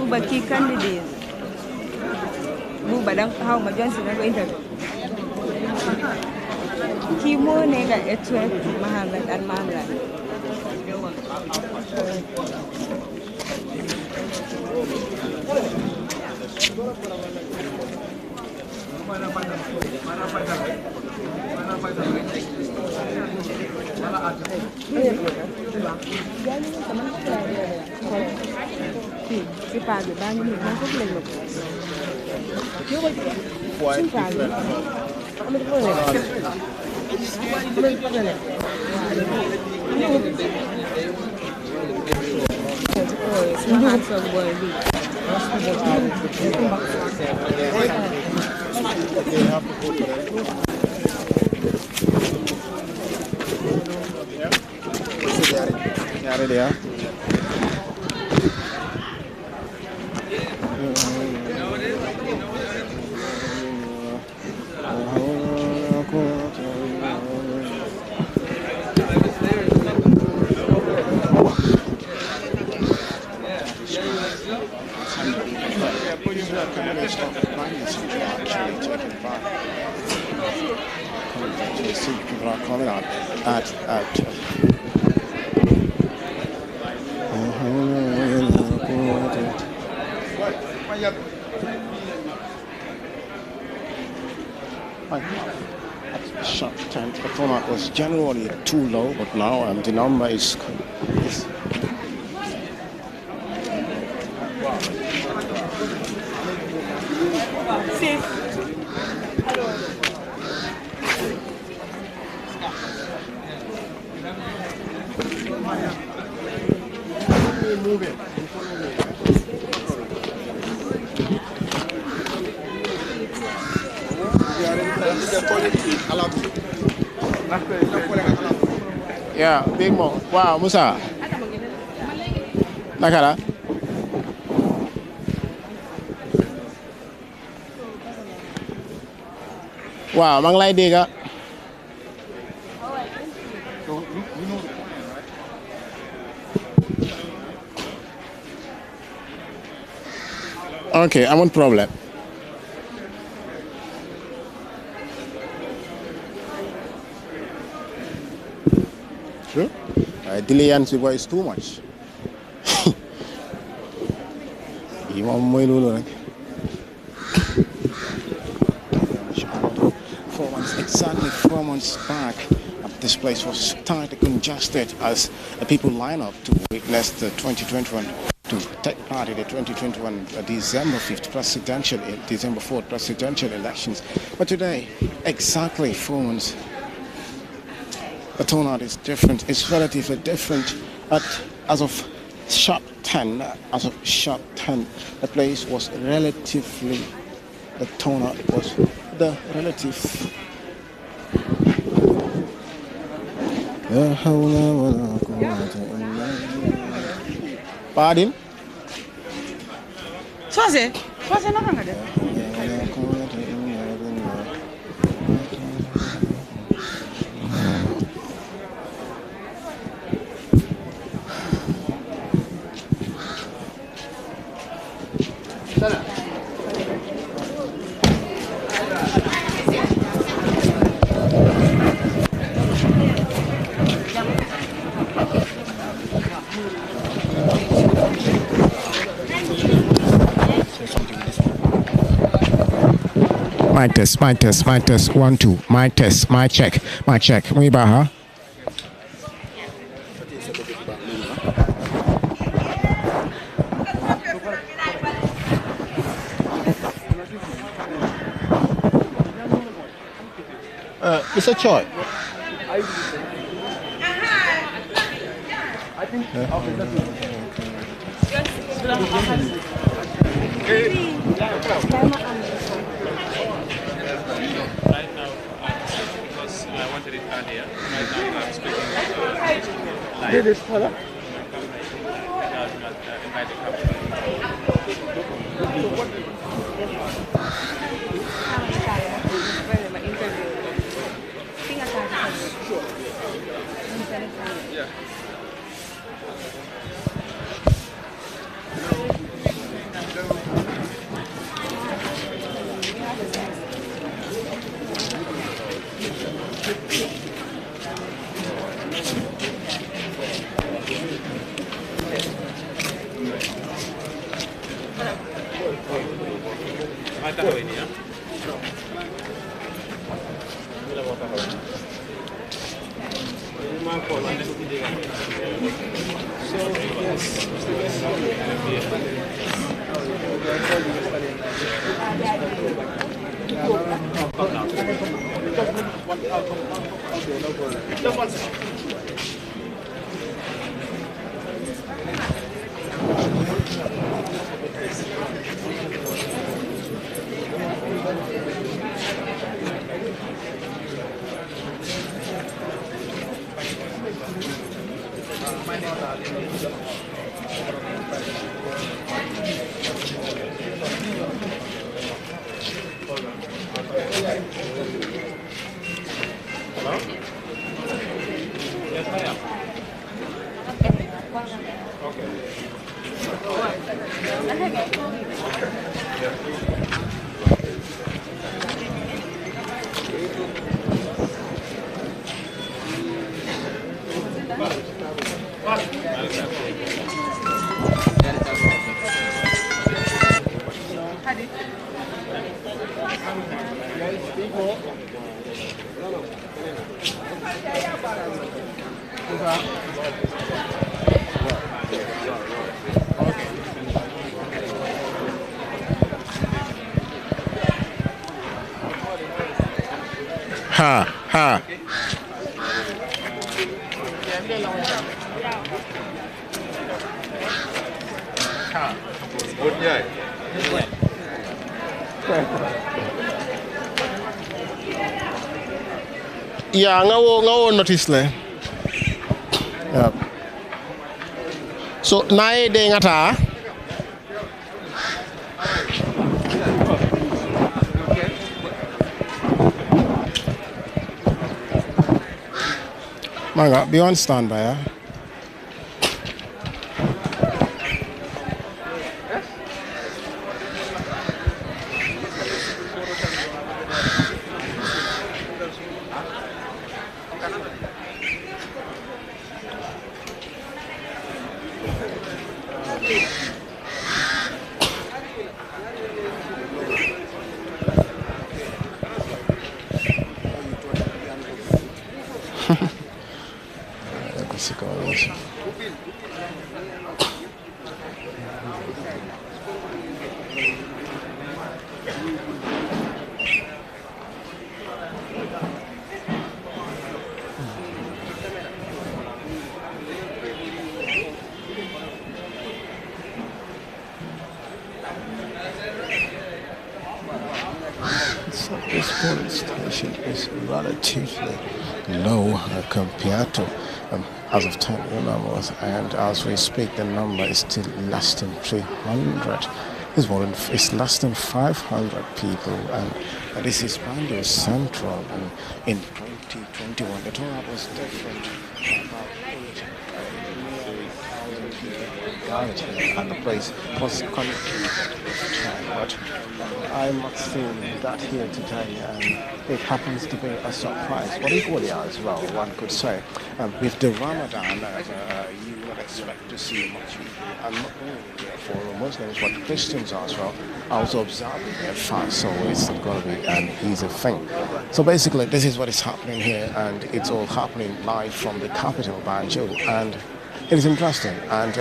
Buba key candidate. Buba dang how ma Johnson na interview. Key mo nega etwe Mohammed and Mamla. Si pagi banyak ni masuk lagi. Nyari dia. People are calling out at short time. The format was generally too low, but now the number is yeah, big mo. Wow, Musa. Nakala. Wow, mang lay dégg. Okay, I'm on problem. Sure. Delayance is too much. You want more like 4 months, exactly 4 months back. This place was tightly congested as people line up to witness the 2021 to take part in the 2021 December 4th presidential elections. But today, exactly 4 months, the turnout is different. It's relatively different. As of sharp 10, the place was relatively, the turnout was the relative. Pardon? Swase nak ada. Sana. My test, 1 2. My test, my check. May ba ha? Mr. Choi. Right now, because I wanted it earlier. Right now, I'm speaking live. Did this follow? Invite the Ha. Yeah, ngawo notice le. Yeah. So nae de ngata. Manga, be on standby, yeah? This polling station is relatively low compared to as of 10 numbers, and as we speak the number is still less than 300. It's less than 500 people, and this is Banjul Central, and in 2021 the turnout was different. About 8,000 people gathered here, and the place was connected with time, but I must say that here today, it happens to be a surprise, but equally as well, one could say. With the Ramadan, you would expect to see much, and not only for Muslims, but Christians as well, also observing their fast, so it's not going to be an easy thing. So basically, this is what is happening here, and it's all happening live from the capital, Banjul, and it is interesting, and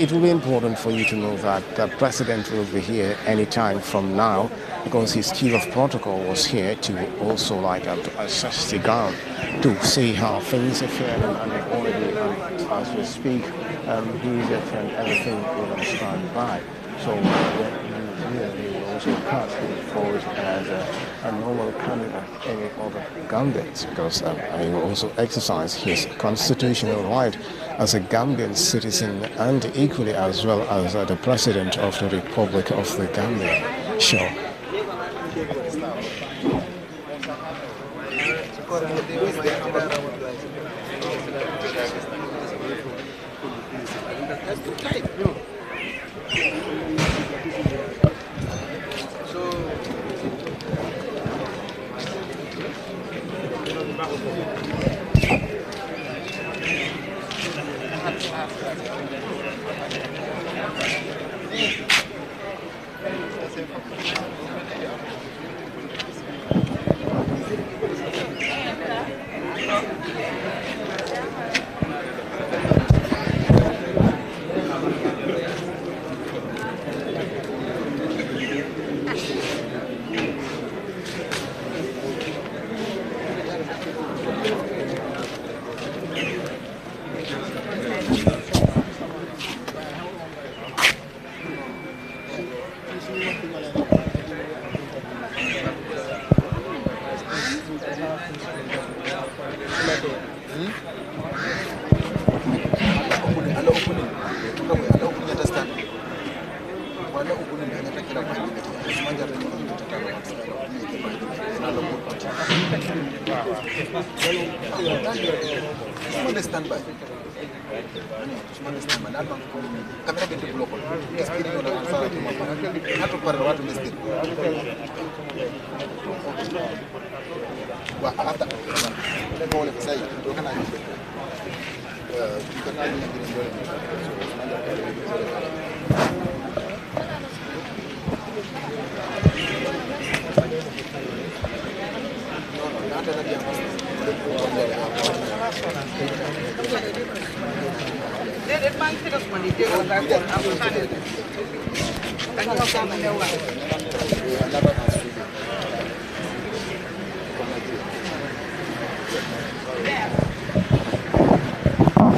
it will be important for you to know that the president will be here anytime from now, because his chief of protocol was here to also to assess the ground to see how things are faring, and already as we speak, he is at everything will stand by. So he will also pass forward as a normal candidate any other candidates, because he will also exercise his constitutional right as a Gambian citizen, and equally as well as the president of the Republic of the Gambia. Sure.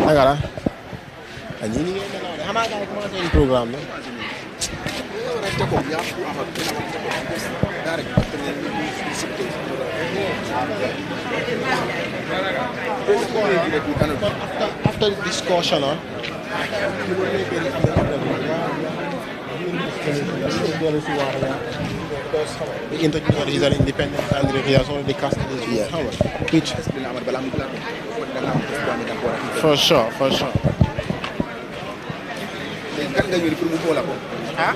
Agora. A gente não é como assim programa, né? After the discussion, the interviewer is an independent candidate. He has already casted his vote. Which, for sure. Huh?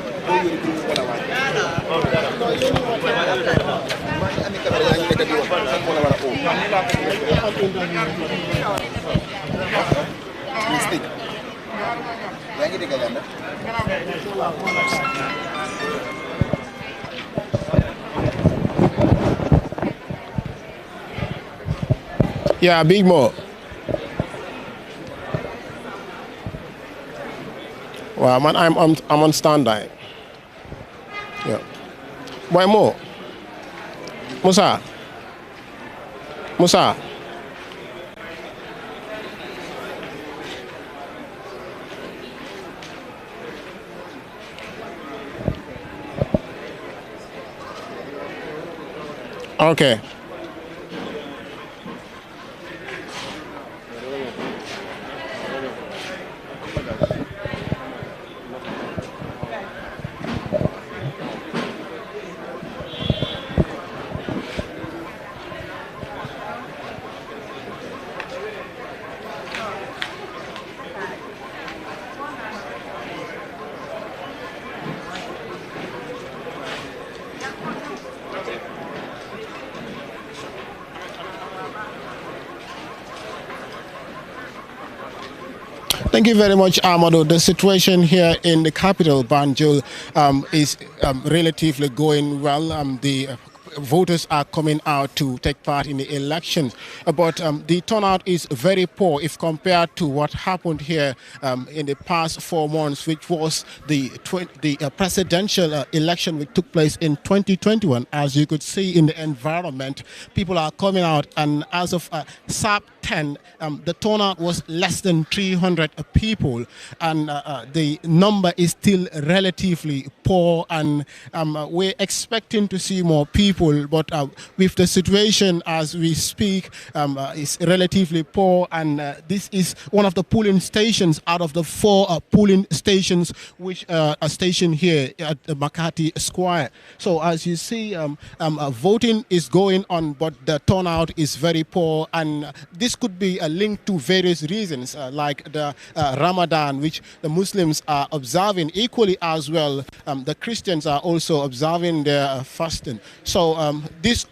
Yeah, Big Mo. Well, man, I'm on standby. Yeah. Boy, Mo. Musa. Okay. Thank you very much, Amado. The situation here in the capital, Banjul, is relatively going well. The voters are coming out to take part in the elections, but the turnout is very poor if compared to what happened here in the past 4 months, which was the presidential election which took place in 2021. As you could see in the environment, people are coming out, and as of SAP 10, the turnout was less than 300 people, and the number is still relatively poor, and we're expecting to see more people, but with the situation as we speak, is relatively poor, and this is one of the polling stations out of the 4 polling stations which are stationed here at the Makati Square. So as you see, voting is going on, but the turnout is very poor, and this could be linked to various reasons, like the Ramadan, which the Muslims are observing equally as well. The Christians are also observing their fasting. So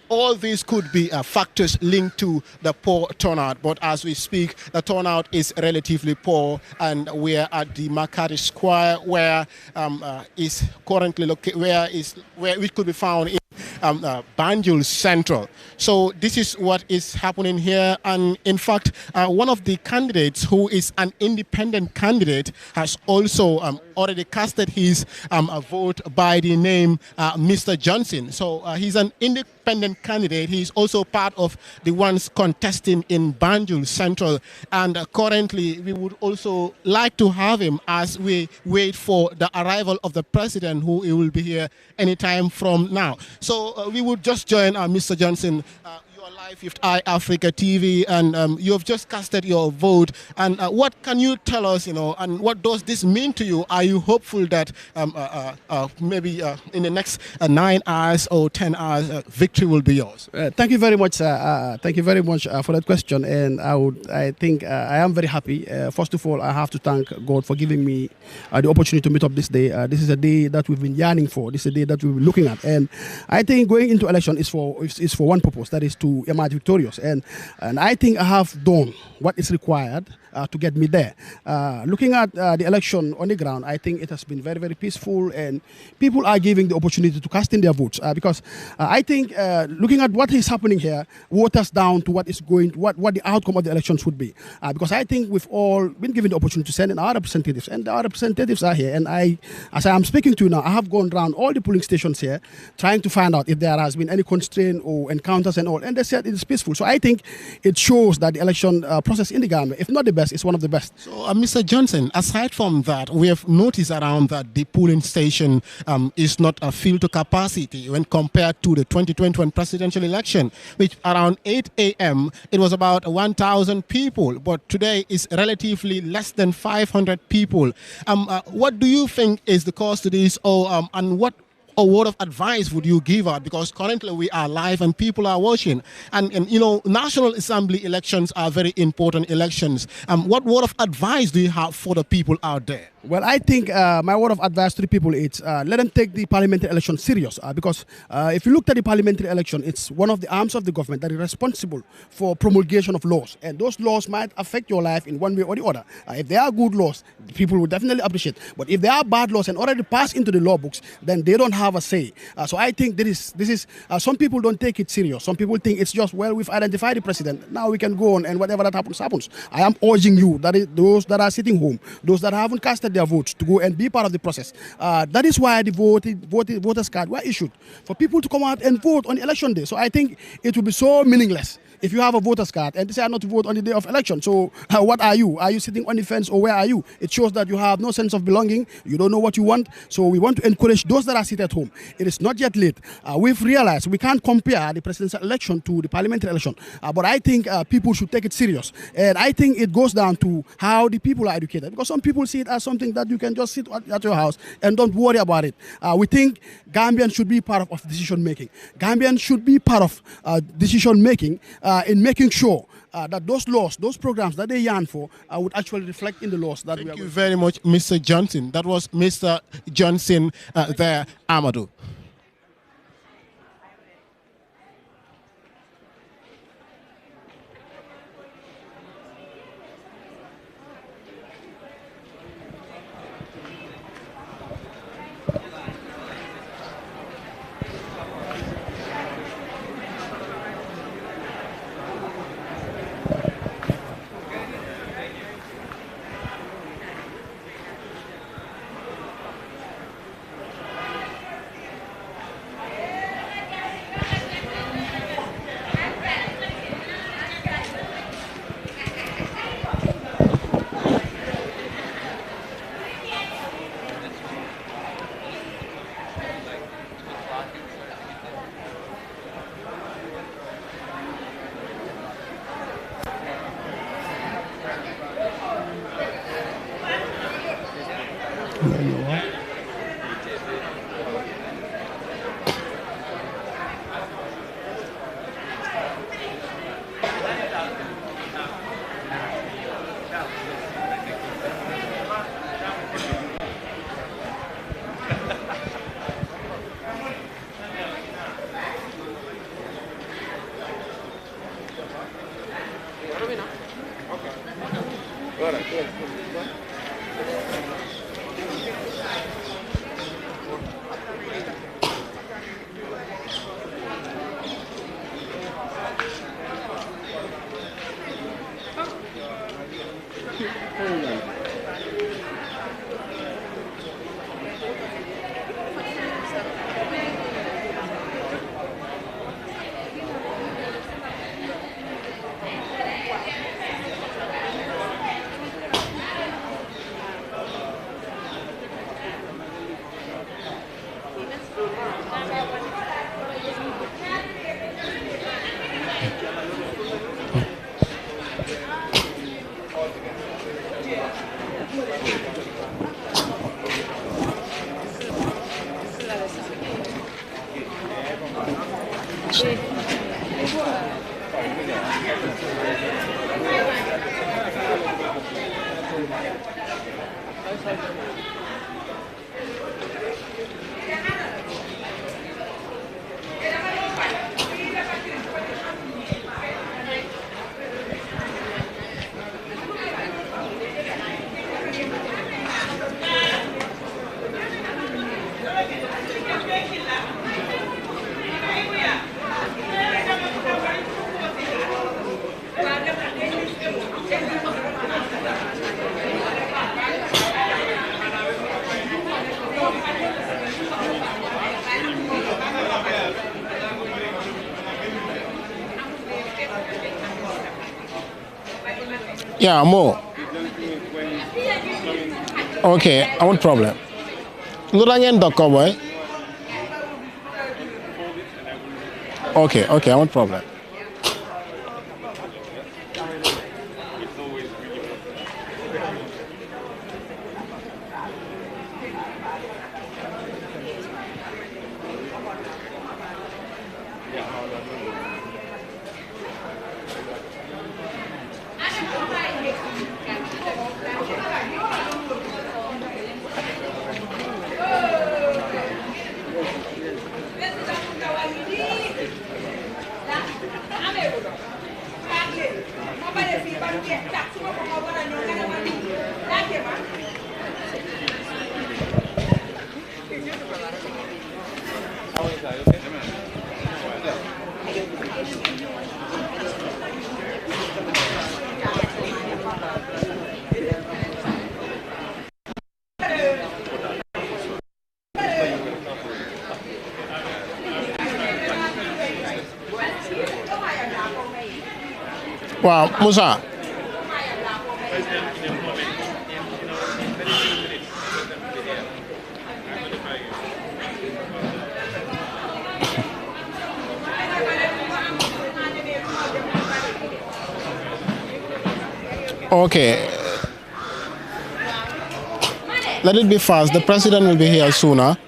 all these could be factors linked to the poor turnout. But as we speak, the turnout is relatively poor, and we are at the Makati Square, where is currently located, where it could be found in Banjul Central. So this is what is happening here, and in fact, one of the candidates, who is an independent candidate, has also already casted his vote by the name Mr. Johnson. So he's an independent candidate. He's also part of the ones contesting in Banjul Central, and currently we would also like to have him as we wait for the arrival of the president, who will be here anytime from now. So we would just join Mr. Johnson. You are live with iAfrica TV, and you have just casted your vote. And what can you tell us, and what does this mean to you? Are you hopeful that maybe in the next 9 hours or 10 hours, victory will be yours? Thank you very much, sir. Thank you very much for that question. And I think I am very happy. First of all, I have to thank God for giving me the opportunity to meet up this day. This is a day that we've been yearning for. This is a day that we've been looking at. And I think going into election is for one purpose, that is to emerge victorious. And I think I have done what is required to get me there. Looking at the election on the ground, I think it has been very, very peaceful, and people are giving the opportunity to cast in their votes because I think looking at what is happening here waters down to what the outcome of the elections would be. Because I think we've all been given the opportunity to send in our representatives, and our representatives are here. And as I am speaking to you now, I have gone around all the polling stations here trying to find out if there has been any constraint or encounters and all, and they said it is peaceful. So I think it shows that the election process in the Gambia, if not the best, is one of the best. So, Mr. Johnson, aside from that, we have noticed around that the polling station is not filled to capacity when compared to the 2021 presidential election, which around 8 a.m. it was about 1,000 people, but today is relatively less than 500 people. What do you think is the cause to this, and what a word of advice would you give out? Because currently we are live and people are watching. And National Assembly elections are very important elections. What word of advice do you have for the people out there? Well, I think my word of advice to the people is let them take the parliamentary election serious because if you looked at the parliamentary election, it's one of the arms of the government that is responsible for promulgation of laws. And those laws might affect your life in one way or the other. If they are good laws, people will definitely appreciate. But if they are bad laws and already passed into the law books, then they don't have a say. So I think this is some people don't take it serious. Some people think it's just, well, we've identified the president. Now we can go on and whatever that happens, happens. I am urging you, that is, those that are sitting home, those that haven't casted their votes, to go and be part of the process. That is why the voters card were issued for people to come out and vote on election day. So I think it will be so meaningless if you have a voter's card and decide not to vote on the day of election. So what are you? Are you sitting on the fence, or where are you? It shows that you have no sense of belonging. You don't know what you want. So we want to encourage those that are sitting at home. It is not yet late. We've realized we can't compare the presidential election to the parliamentary election. But I think people should take it serious. And I think it goes down to how the people are educated. Because some people see it as something that you can just sit at your house and don't worry about it. We think Gambians should be part of decision making. Gambians should be part of decision making in making sure that those laws, those programs that they yearn for would actually reflect in the laws that we are. Thank you very much, Mr. Johnson. That was Mr. Johnson there, Amadou. Yeah, more. Okay, I want problem. Lu da ngeen dog ko boy. Okay, okay, I want problem. Wow, Musa. Okay. Let it be fast. The president will be here sooner.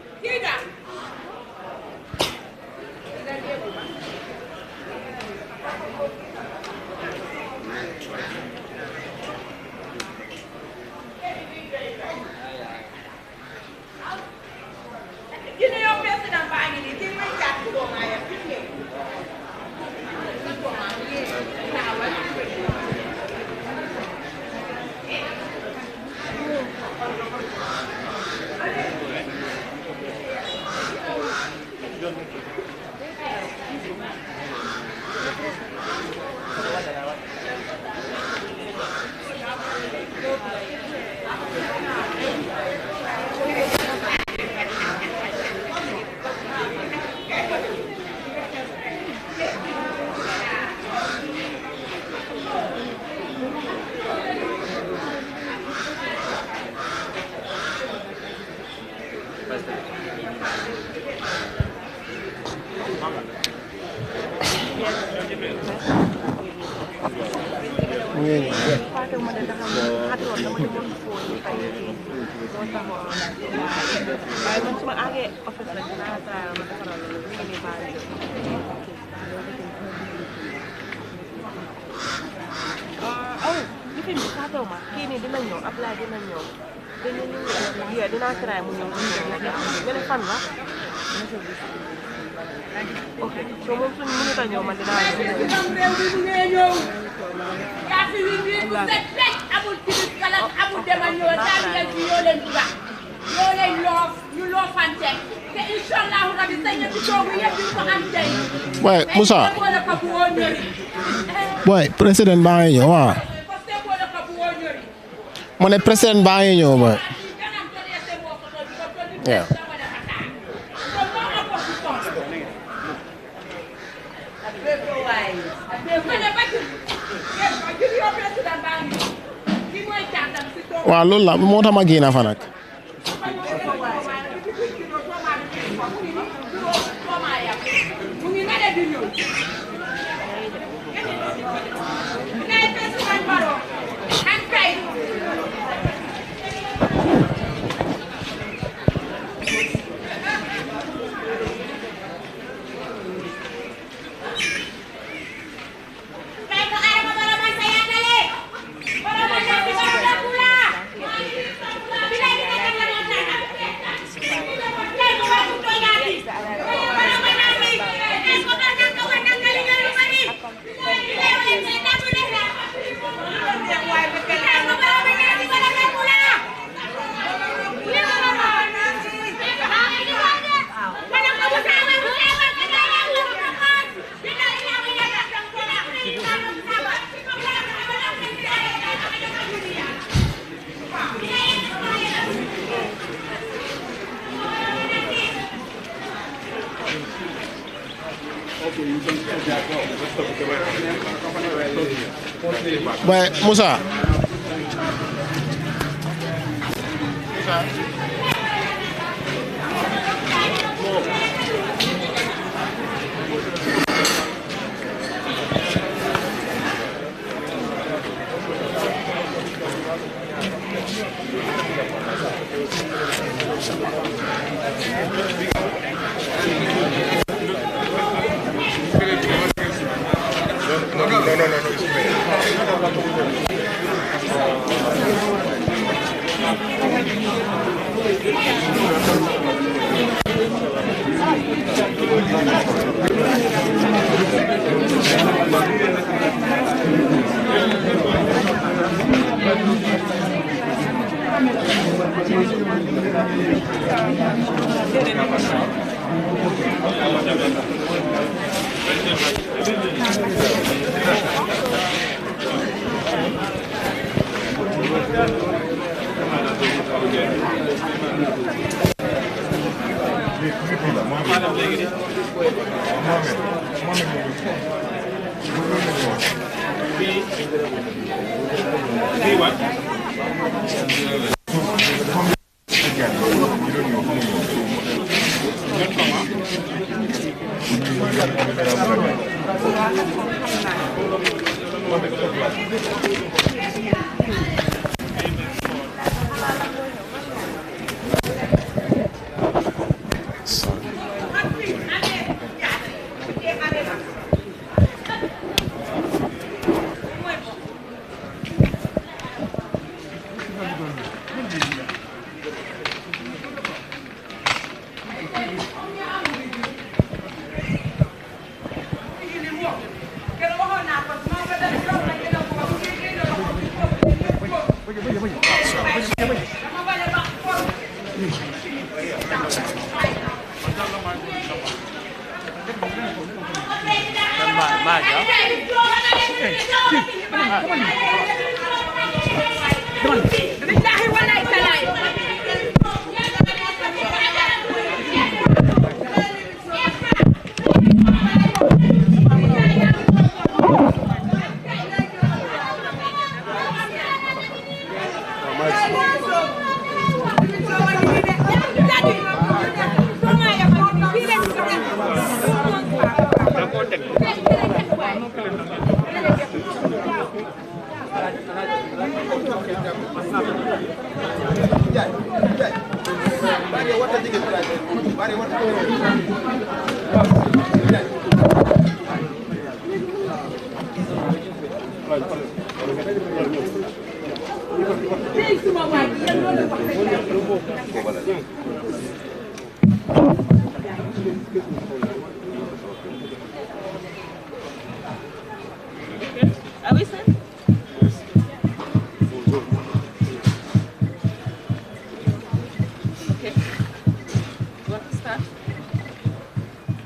Boy, Musa. Boy, president baa ngi ñëw waaw. Mo ne president baa ngi ñëw boy. Yeah. Waaw loolu la moo tax ma génn fa nag. But Musa.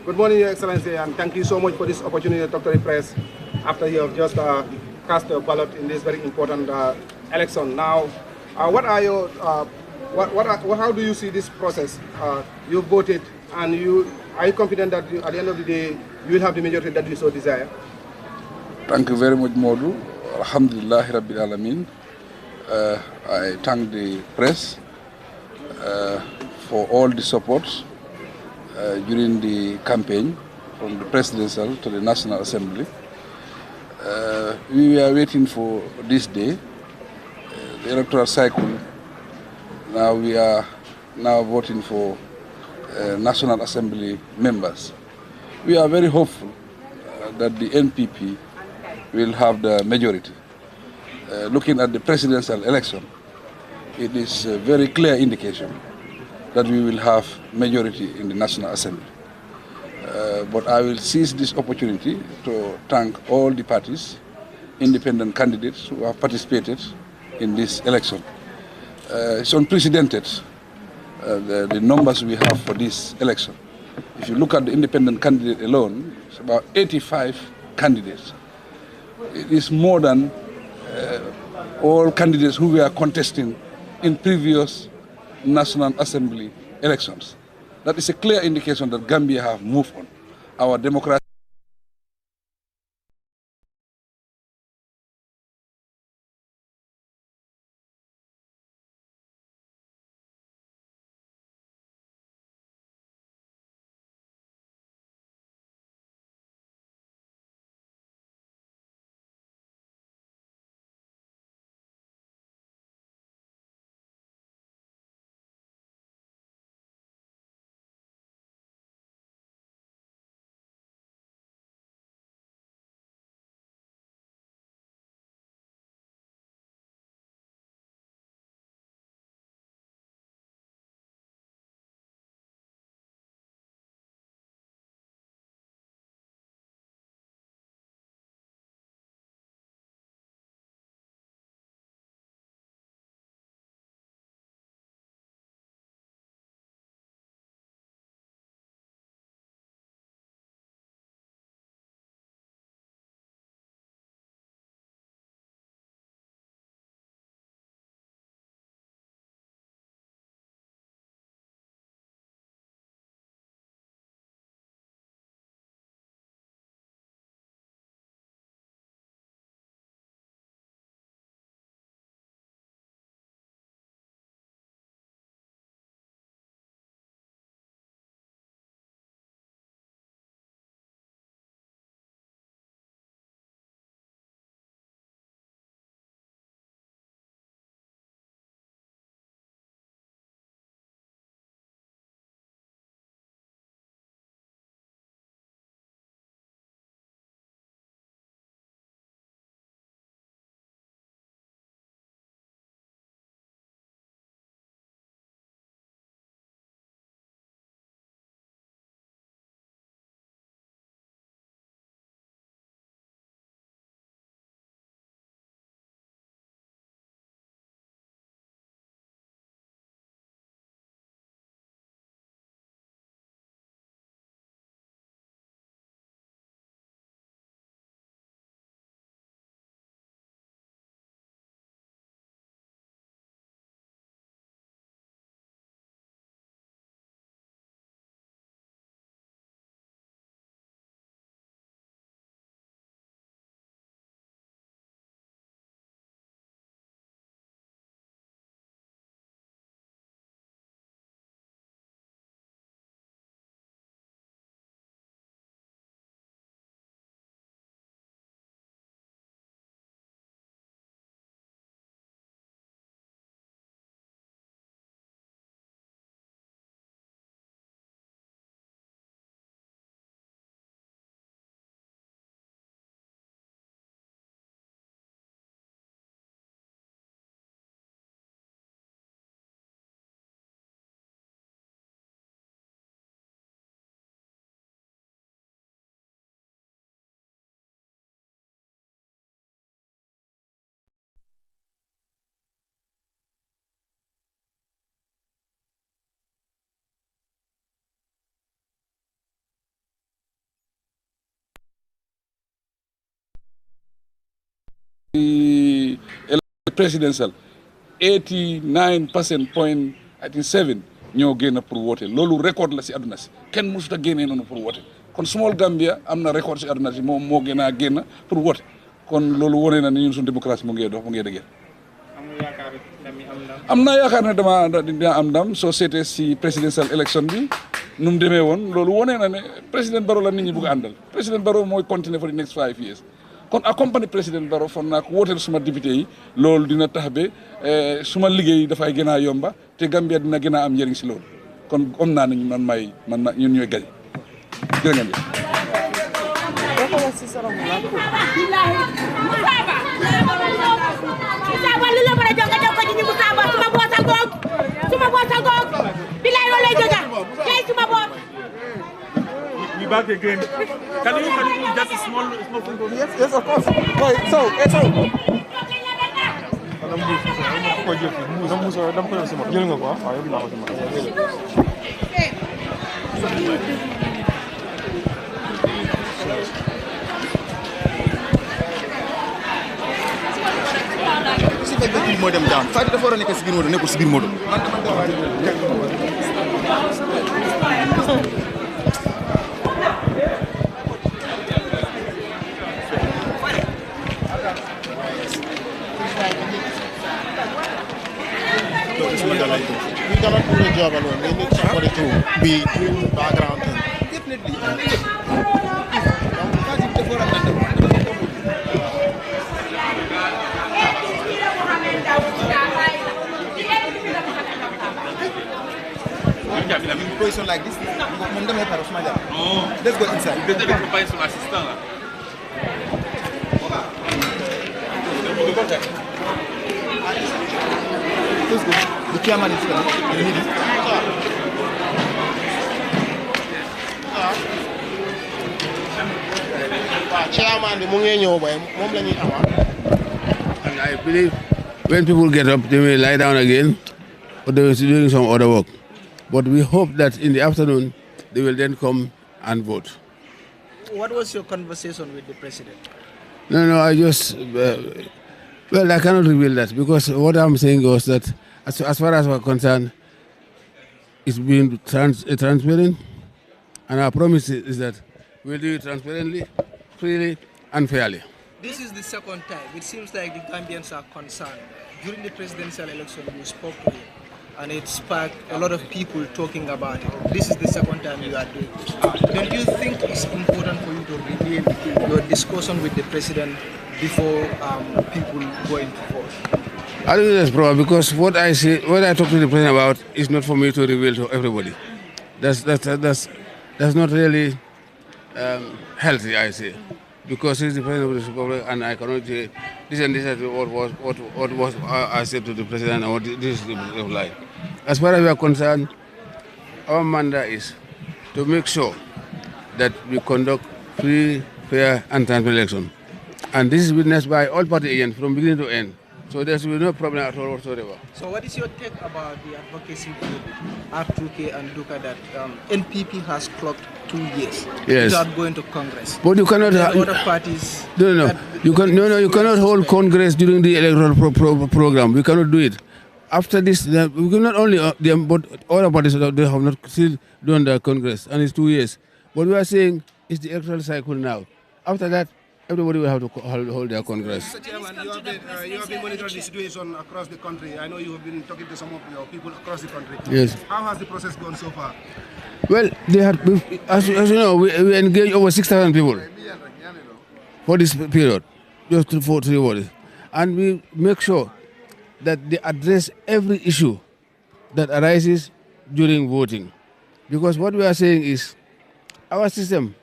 Good morning, Your Excellency, and thank you so much for this opportunity to talk to the press after you have just cast a ballot in this very important election. Now, what are your, how do you see this process? You voted, and are you confident that at the end of the day, you will have the majority that you so desire? Thank you very much, Modu. Alhamdulillah, Rabbil Alameen. I thank the press for all the support during the campaign, from the presidential to the National Assembly. We were waiting for this day, the electoral cycle. Now we are voting for National Assembly members. We are very hopeful that the NPP will have the majority. Looking at the presidential election, it is a very clear indication that we will have majority in the National Assembly. But I will seize this opportunity to thank all the parties, independent candidates who have participated in this election. It's unprecedented, the numbers we have for this election. If you look at the independent candidate alone, it's about 85 candidates. It is more than all candidates who were contesting in previous National Assembly elections. That is a clear indication that Gambia have moved on. our democracy. The presidential 89% point I think 7 ñoo génn pour voter loolu record la si àdduna si kenn mësut a génnee noonu pour voter kon small Gambia am na record si àdduna si moom moo gën a génn pour voter kon loolu wone na ni ñun suñu démocratie mu ngi dox mu ngi dëgër. am naa yaakaar ne dina am ndam soo seetee si presidential election bi nu mu demee woon loolu wone na ne président Barrow la nit ñi bëgg a àndal président Barrow mooy continuer for the next 5 years. kon accompagné président Barrow foog naa ko wooteel suma député yi loolu dina tax ba suma liggéey dafay gën a yomba te Gambia dina gën a am njëriñ si loolu kon am naa ne ñun ñooy gañ jërë ngeen jëf. Back again. Can you just a small phone? Yes, of course. Wait, so. Si fekkee moo dem daan Fadi dafa war a nekk si biir moto nekkul si biir moto. job alone. They need somebody to be doing the background thing. Definitely. Position like this, let's go inside. Let's go. The chairman is here. You need it. And I believe when people get up, they may lie down again, or they will be doing some other work. But we hope that in the afternoon, they will then come and vote. What was your conversation with the president? No, I just, well, I cannot reveal that because what I'm saying was that as far as we're concerned, it's been transparent, and our promise is that we'll do it transparently, freely, and fairly. This is the second time. It seems like the Gambians are concerned. During the presidential election, you spoke to him, and it sparked a lot of people talking about it. This is the second time you are doing this. Don't you think it's important for you to reveal your discussion with the president before people go into vote? I think that's probably because what I talk to the president about is not for me to reveal to everybody. That's not really healthy, I say, because he's the president of the republic, and I cannot say this and this is what was I said to the president, and what this is the life. As far as we are concerned, our mandate is to make sure that we conduct free, fair, and transparent election, and this is witnessed by all party agents from beginning to end. So there will be no problem at all whatsoever. So what is your take about the advocacy group R2K and Duka that NPP has clocked 2 years without going to Congress? But you cannot. Other parties. No. You cannot hold Congress during the electoral program. We cannot do it. After this, we cannot only them, but other parties they have not still done the Congress, and it's 2 years. What we are saying is the electoral cycle now. After that, everybody will have to hold their Congress. Mr. Chairman, you have been monitoring the situation across the country. I know you have been talking to some of your people across the country. Yes. How has the process gone so far? Well, as you know, we engaged over 6,000 people for this period, just for 3 hours. And we make sure that they address every issue that arises during voting. Because what we are saying is our system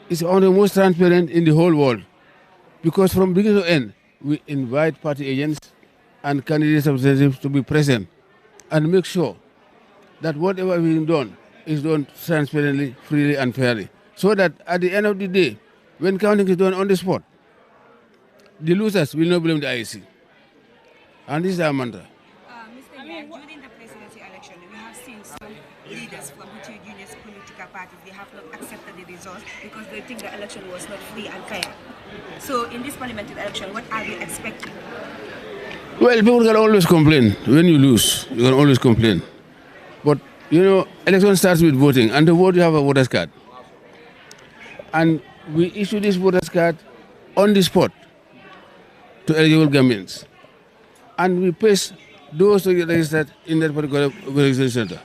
is one of the most transparent in the whole world. Because from beginning to end, we invite party agents and candidate representatives to be present and make sure that whatever is being done is done transparently, freely, and fairly. So that at the end of the day, when counting is done on the spot, the losers will not blame the IEC. And this is our mantra. Mr. Yan, during the presidency election, we have seen some leaders from the trade unions, political parties, they have not accepted the results because they think the election was not free and fair. So in this parliamentary election, what are we expecting? Well, people can always complain. When you lose, you can always complain. But, you know, election starts with voting, and to vote you have a voter's card. And we issue this voter's card on the spot to eligible Gambians. And we paste those to get registered in that particular registration center.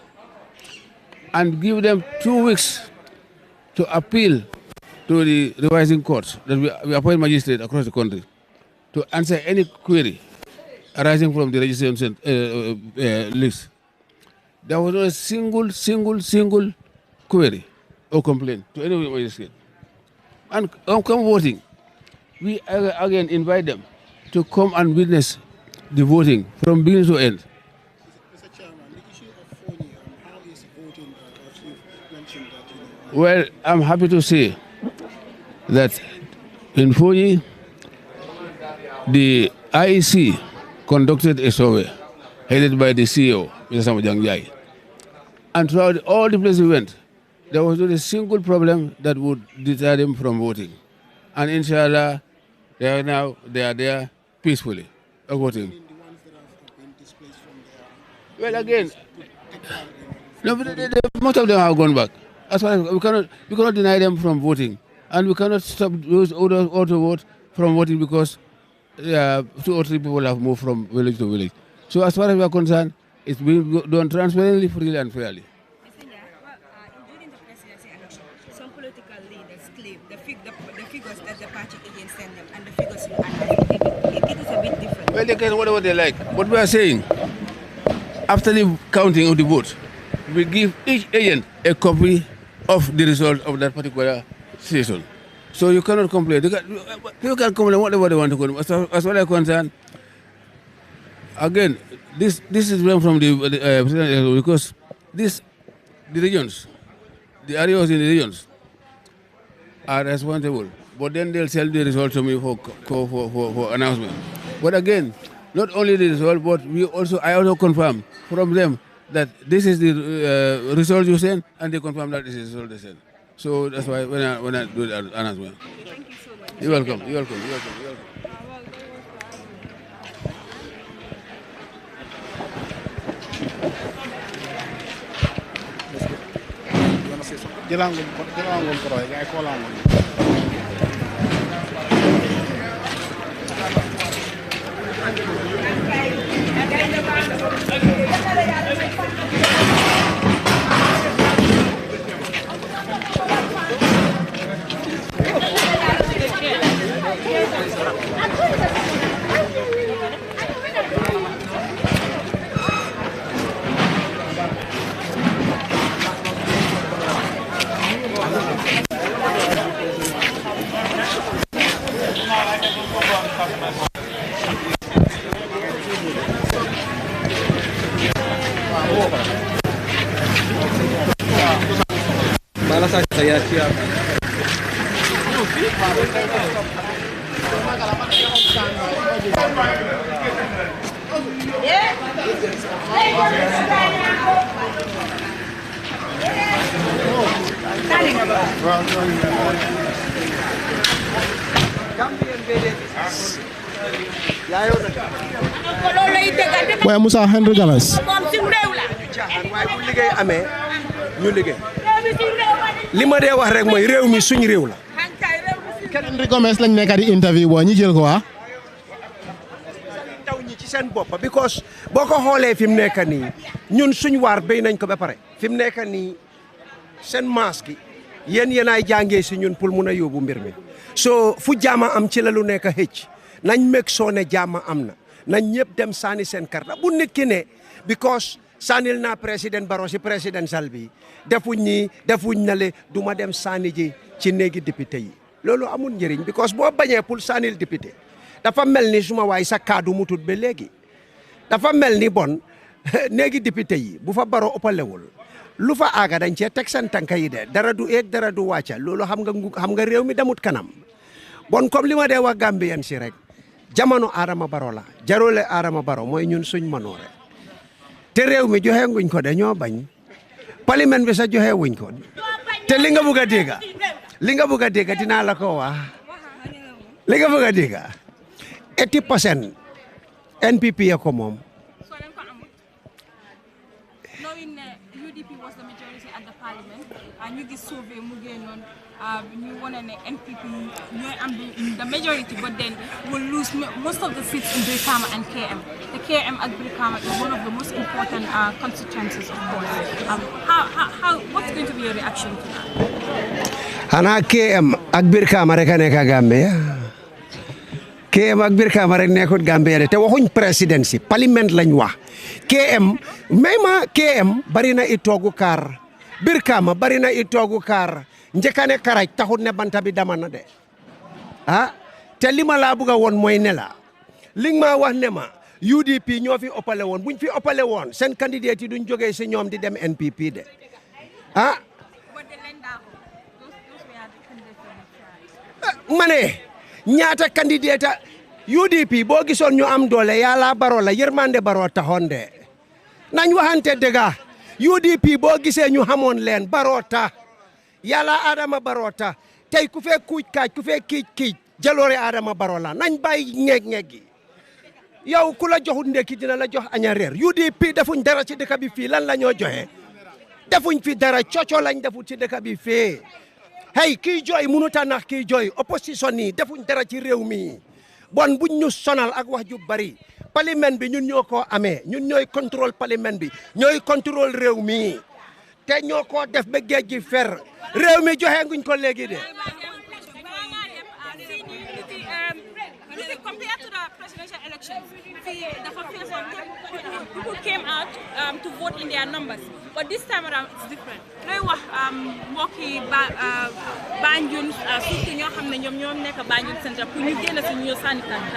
And give them 2 weeks to appeal to the revising courts that we appoint magistrates across the country to answer any query arising from the registration list. There was not a single query or complaint to any magistrate. And come voting, we again invite them to come and witness the voting from beginning to end. Mr. Chairman, the issue of phony, how is voting, as you mentioned that, Well, I'm happy to say that in Fuji, the IEC conducted a survey headed by the CEO, Mr. Samajang Jai. And throughout all the places we went, there was not a single problem that would deter them from voting. And inshallah, they are there peacefully voting. Well, again, no, most of them have gone back. As far as we cannot deny them from voting, and we cannot stop those auto vote from voting because 2 or 3 people have moved from village to village. So as far as we are concerned, It's being done transparently, freely, and fairly. During the presidency election, some political leaders claim the figures that the party agents send them and the figures you analyze, it is a bit different. Well, they can whatever they like. What we are saying, after the counting of the votes, we give each agent a copy of the result of that particular session. So you cannot complain. You can complain whatever they want to complain. As far as I'm concerned, again, this is from the president because the regions, the areas in the regions are responsible. But then they'll sell the result to me for announcement. But again, not only the result, but I also confirm from them that this is the result you send, and they confirm that this is the result they send. So that's why when I do the announcement. Thank you so much. You're welcome. You're welcome. You're welcome. You're welcome. waaye Moussa $100 li ma dee wax rek mooy réew mi suñ réew la. Henry Gomez lañ nekk di interview boo ñu jël ko waa taw ñi ci seen bopp because boo ko xoolee fi mu nekk nii ñun suñ waar béy nañ ko ba pare fi mu nekk nii seen masque yi yéen ay jàngee si ñun pour mun a yóbbu mbir mi so fu jaama am ci la lu nekk xëcc nañ meg soo ne jaama am na nañ ñëpp dem saani seen karta bu nit ki ne because saanil naa président Barrow si présidential bi defuñ na le du ma dem saani ji ci néegi député yi loolu amul njëriñ because boo bañee pour saanil député dafa mel ni suma waay sa kaddu mutut ba léegi dafa mel ni bon néegi député yi bu fa Barrow ëppalewul lu fa aaga dañ cee teg seen tànka yi de dara du eeg dara du wàcca loolu xam nga réew mi demut kanam bon comme li ma dee wax Gambien si rek jamono Adama Barrow la jarole Adama Barrow mooy ñun suñ manoore te réew mi joxe nguñ ko dañoo bañ parlement bi sa joxe wuñ ko te li nga bëgg a dégg dinaa la ko wax li nga bëgg a dégg 80% NPP ya ko moom. Knowing that UDP was the majority at the parliament, and you get survey mu génnoon ñu wane ne NPP ñooy am the majority, but then will lose most of the seats in Brikama and KM. The KM at Brikama is one of the most important constituencies, of course. What's going to be your reaction to that? Xanaa KM ak Brikama rek a nekk Gambia KM ak Brikama rek nekkut Gambia te waxuñ presidency parlement lañ wax KM même KM bari na i toogu kaar Brikama bari na i toogu kaar njëkkane karaj taxut ne banta bi dama na de te li ma laa bëgg a woon mooy ne la li ma wax ne ma UDP ñoo fi ëppale woon buñ fi ëppale woon seen candidate yi duñ jógee si ñoom di dem NPP de ma ne ñaata candidate UDP boo gisoon ñu am doole yàlla Barrow la yërmande Barrow taxoon de nañ waxante dëgg UDP boo gisee ñu xamoon leen Barrow ta yàlla Adama Barrow ta tey ku fee kuuj kaaj ku fee kiij jaloore Adama Barrow la nañ bàyyi ñeeg gi yow ku la joxut ndekki dina la jox aña reer UDP defuñ dara ci dëkk bi fii lan la ñoo joxe defuñ fi dara coco lañ defut ci dëkk bi fii hey kii jooy mënut a nax kii jooy opposition yi defuñ dara ci réew mi bon buñ ñu sonal ak wax ju bari parlement bi ñun ñoo ko amee ñun ñooy contrôle parlement bi ñooy contrôle réew mi te ñoo ko def ba géej gi fer réew mi joxe nguñ ko léegi de. Compared to the presidential election, people came out to vote in their numbers, but this time around it's different. Looy wax mbokk yi Banjul surtout ñoo xam ne ñoom nekk Banjul Central pour ñu génn si ñu sànni tànk.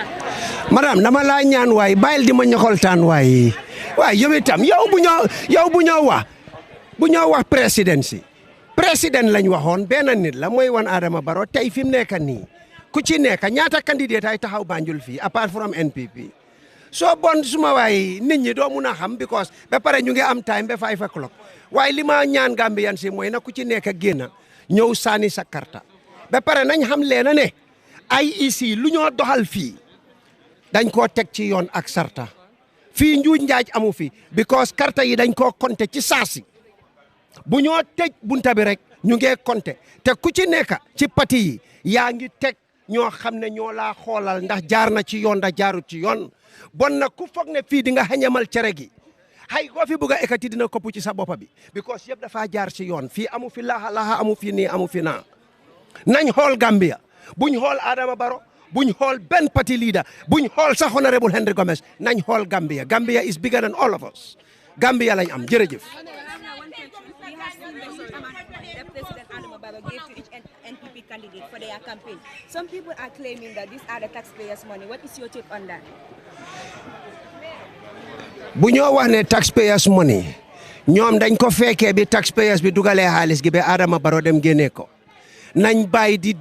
Madame dama laa ñaan waay bàyyil di ma ñoxoltaan waay yow itam yow bu ñoo wax président lañ waxoon benn nit la mooy wan Adama Barrow tey fi mu nekk nii ku ci nekk ñaata candidat ay taxaw Banjul fii apart from NPP soo bon suma waay nit ñi doo mun a xam because ba pare ñu ngi am time ba 5 o'clock waaye li ma ñaan Gambian si mooy na ku ci nekk génn ñëw sànni sa karta ba pare nañ xam leena ne ay ici lu ñoo doxal fii dañ koo teg ci yoon ak sarta fii njuuj njaaj amu fi because karta yi dañ koo compter ci saasi bu ñoo tëj bunta bi rek ñu ngi compter te ku ci nekk ci pati yi yaa ngi teg ñoo xam ne ñoo laa xoolal ndax jaar na ci yoon ndax jaarut ci yoon bon na ku foog ne fii di nga xañamal cere gi hay koo fi bugg a ekkati dina kopp ci sa boppa bi because yëpp dafa jaar ci yoon fii amu fi laxa amu fi nii amu fi naa nañ xool Gambia buñ xool Adama Barrow buñ xool benn parti leader buñ xool sax honorable Henry Gomez nañ xool Gambia is bigger than all of us Gambia lañ am jërëjëf. President Adama Barrow gave to each NPP candidate for their campaign. Some people are claiming that these are the taxpayers' money. What is your take on that? bu ñoo wax ne taxpayers money ñoom dañ ko fekkee bi taxpayers bi dugalee xaalis gi ba Adama Barrow dem génne ko nañ bàyyi di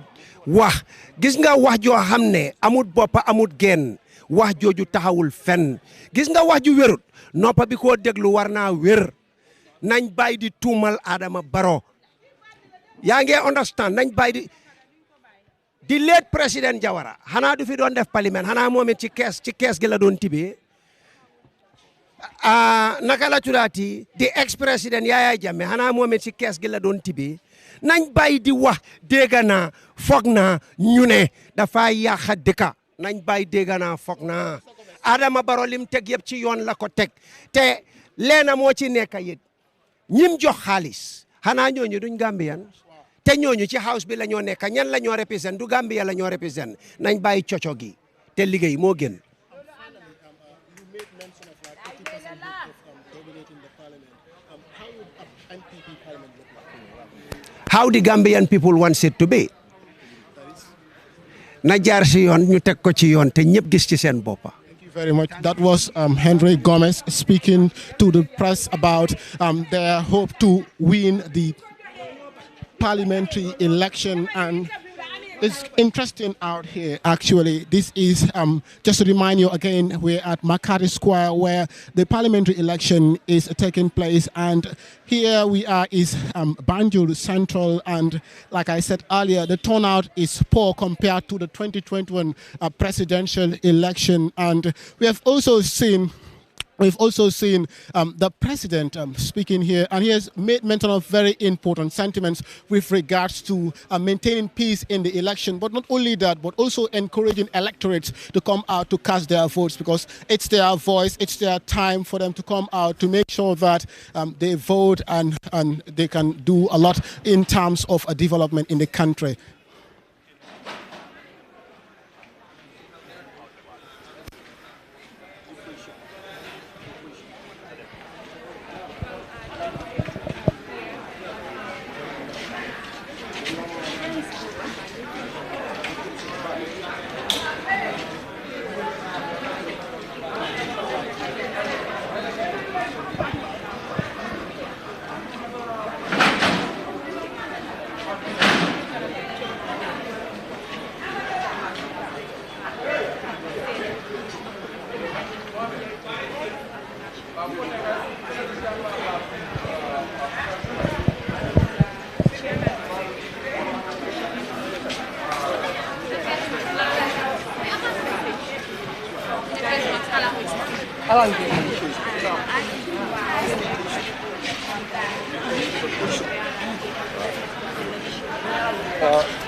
wax gis nga wax joo xam ne amut boppa amut genn wax jooju taxawul fenn gis nga wax ju wérut noppa bi koo déglu war naa wér nañ bàyyi di tuumal Adama Barrow yaa ngi understand nañ bàyyi di late président Jawara xanaa du fi doon def parlement xanaa moom it ci kees gi la doon tibee naka la tuddaati di ex président Yaya Jammeh xanaa moom it ci kees gi la doon tibee nañ bàyyi di wax dégg naa foog naa ñu ne dafa yàq dëkka nañ bàyyi dégg naa foog naa Adama Barrow lim teg yëpp ci yoon la ko teg te leena moo ci nekk yit ñim jox xaalis xanaa ñooñu duñ Gambian te ñooñu ci house bi la ñoo nekk ñan la ñoo represent du Gambia la ñoo represent nañ bàyyi coco gi te liggéey moo gën. How the Gambian people want it to be. Na jaar ci yoon ñu teg ko ci yoon te ñëpp gis ci seen boppa. Thank you very much. That was Henry Gomez speaking to the press about their hope to win the parliamentary election. And it's interesting out here, actually. This is, just to remind you again, we're at Makati Square where the parliamentary election is taking place. And here we are is Banjul Central. And like I said earlier, the turnout is poor compared to the 2021 presidential election. And we have also seen the president speaking here, and he has made mention of very important sentiments with regards to maintaining peace in the election. But not only that, but also encouraging electorates to come out to cast their votes, because it's their voice, it's their time for them to come out to make sure that they vote and they can do a lot in terms of a development in the country.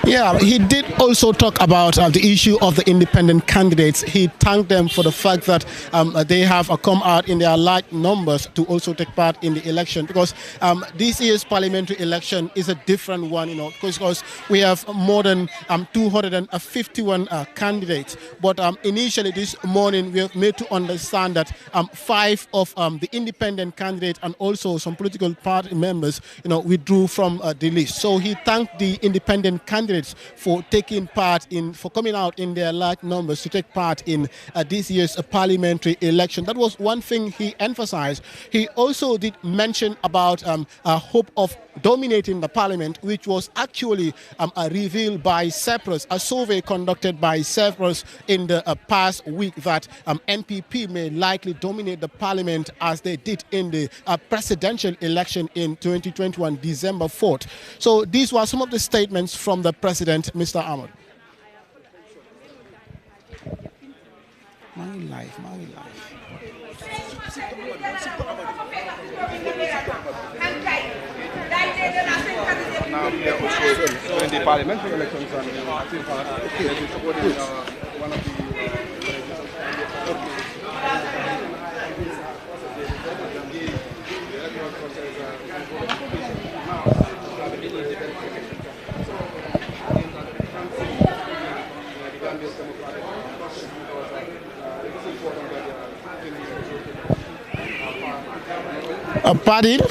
Yeah, he did also talk about the issue of the independent candidates. He thanked them for the fact that they have come out in their large numbers to also take part in the election, because this year's parliamentary election is a different one, because we have more than 251 candidates. But initially this morning we have made to understand that 5 of the independent candidates and also some political party members, withdrew from the list. So he thanked the independent candidates for coming out in their large numbers to take part in this year's parliamentary election. That was one thing he emphasized. He also did mention about a hope of dominating the parliament, which was actually revealed by Cyprus, a survey conducted by Cyprus in the past week, that NPP may likely dominate the parliament as they did in the presidential election in 2021, December 4th. So these were some of the statements from the president, Mr. Ahmed. My life. Now we are also in the parliamentary elections, and I think we're supporting one of the Pardon?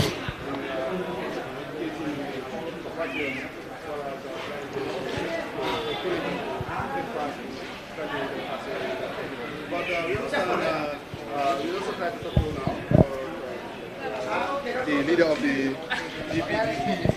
the leader of the GPP,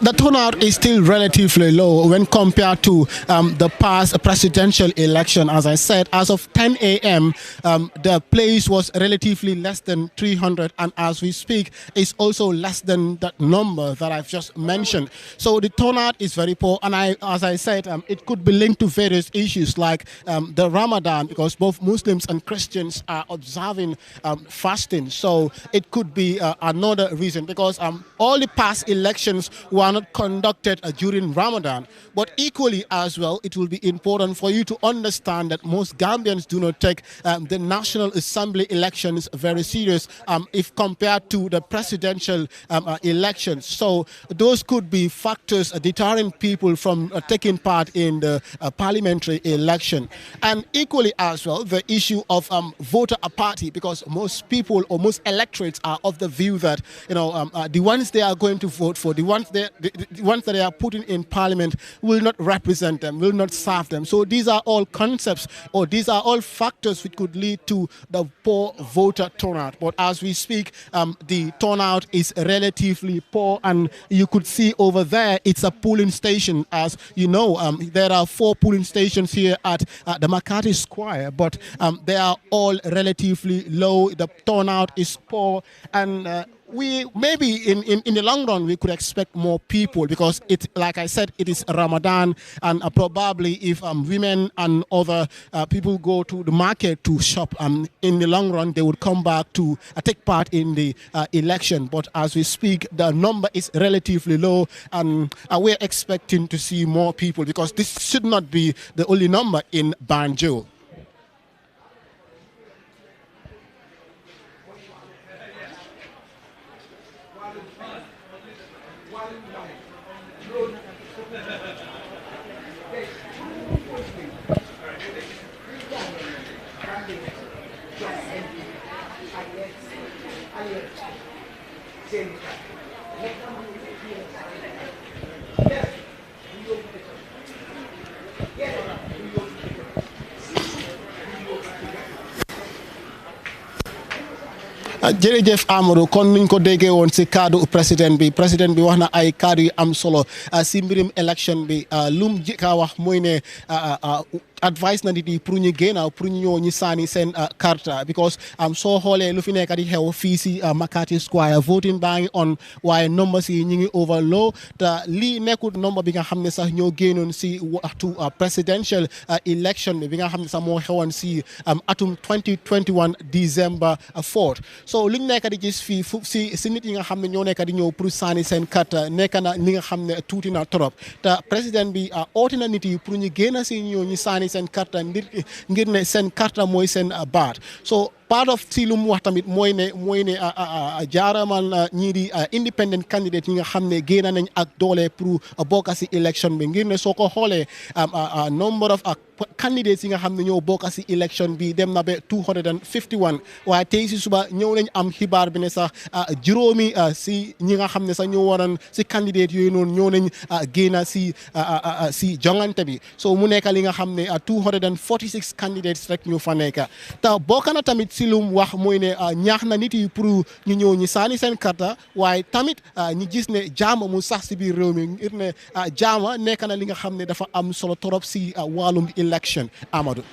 the turnout is still relatively low when compared to the past presidential election. As I said, as of 10 a.m., the place was relatively less than 300, and as we speak, it's also less than that number that I've just mentioned. So the turnout is very poor, and as I said, it could be linked to various issues like the Ramadan, because both Muslims and Christians are observing fasting. So it could be another reason, because all the past elections were not conducted during Ramadan. But equally as well, it will be important for you to understand that most Gambians do not take the National Assembly elections very serious if compared to the presidential elections. So those could be factors deterring people from taking part in the parliamentary election. And equally as well, the issue of voter apathy, because most people or most electorates are of the view that the ones they are going to vote for, the ones that they are putting in parliament will not represent them, will not serve them. So these are all concepts, or these are all factors which could lead to the poor voter turnout. But as we speak, the turnout is relatively poor, and you could see over there it's a polling station. As you know, there are 4 polling stations here at the McCarthy Square, but they are all relatively low. The turnout is poor, and we maybe in the long run we could expect more people, because it, like I said, it is Ramadan, and probably if women and other people go to the market to shop, in the long run they would come back to take part in the election. But as we speak, the number is relatively low, and we're expecting to see more people, because this should not be the only number in Banjul. jërëjëf Amadou, kon niñ ko déggee woon si kaddu président bi wax na ay kaddu yu am solo si mbirum élection bi lum jëkka wax mooy ne advice na nit yi pour ñu génn pour ñu ñëw ñu sànni seen carte because soo xoolee lu fi nekk di xew fii si Makati Square voting baa ngi on waaye numbers yi ñu ngi overlow te lii nekkul number bi nga xam ne sax ñoo génnoon si waxtu presidential election bi nga xam ne sax moo xewoon si atum 2021 December 4th so luñ nekk di gis fii si nit yi nga xam ne ñoo nekk di ñëw pour sànni seen carte nekk na li nga xam ne tuuti na trop te président bi oote na nit yi pour ñu génn si ñëw ñu sànni seen carte ngir ne seen carte mooy seen baat so part of si lu mu wax tamit mooy ne jaaramal ñii di independent candidate yi nga xam ne génn nañ ak doole pour bokk si election bi ngir ne soo ko xoolee number of candidates yi nga xam ne ñoo bokk si election bi dem na ba 251 waaye tey si suba ñëw nañ am xibaar bi ne sax juróomi si ñi nga xam ne sax ñoo waroon si candidate yooyu noonu ñëw nañ génn si jongante bi so mu nekk li nga xam ne 246 candidates rek ñu fa nekk te bokk na tamit si lu mu wax mooy ne ñaax na nit yi pour ñu ñëw ñi saani seen karta waaye tamit ñu gis ne jaama mu sax si biir réew mi ngir ne jaama nekk na li nga xam ne dafa am solo torop si wàllum election Amadou.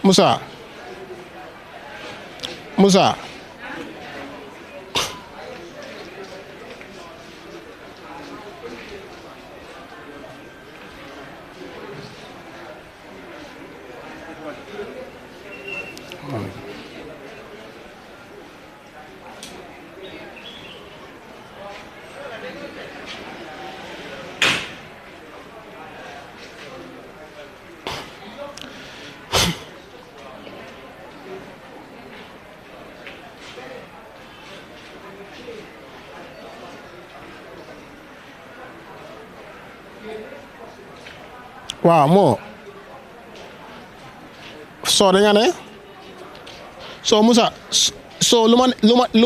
Musa waaw moo soo da nga ne so Musa so lu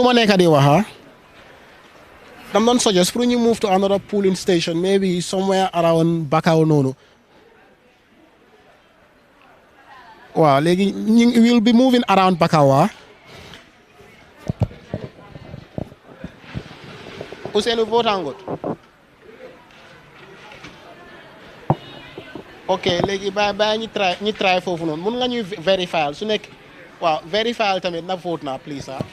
ma nekk di wax dam doon suggest pour ñu move to another polling station maybe somewhere around Bakau noonu waaw léegi ñu will be moving around Bakau Ousseynou votangot ok léegi ba ñu try foofu noonu mun nga ñuy vérifier su nekk waaw vérifier tamit na vote na please ah.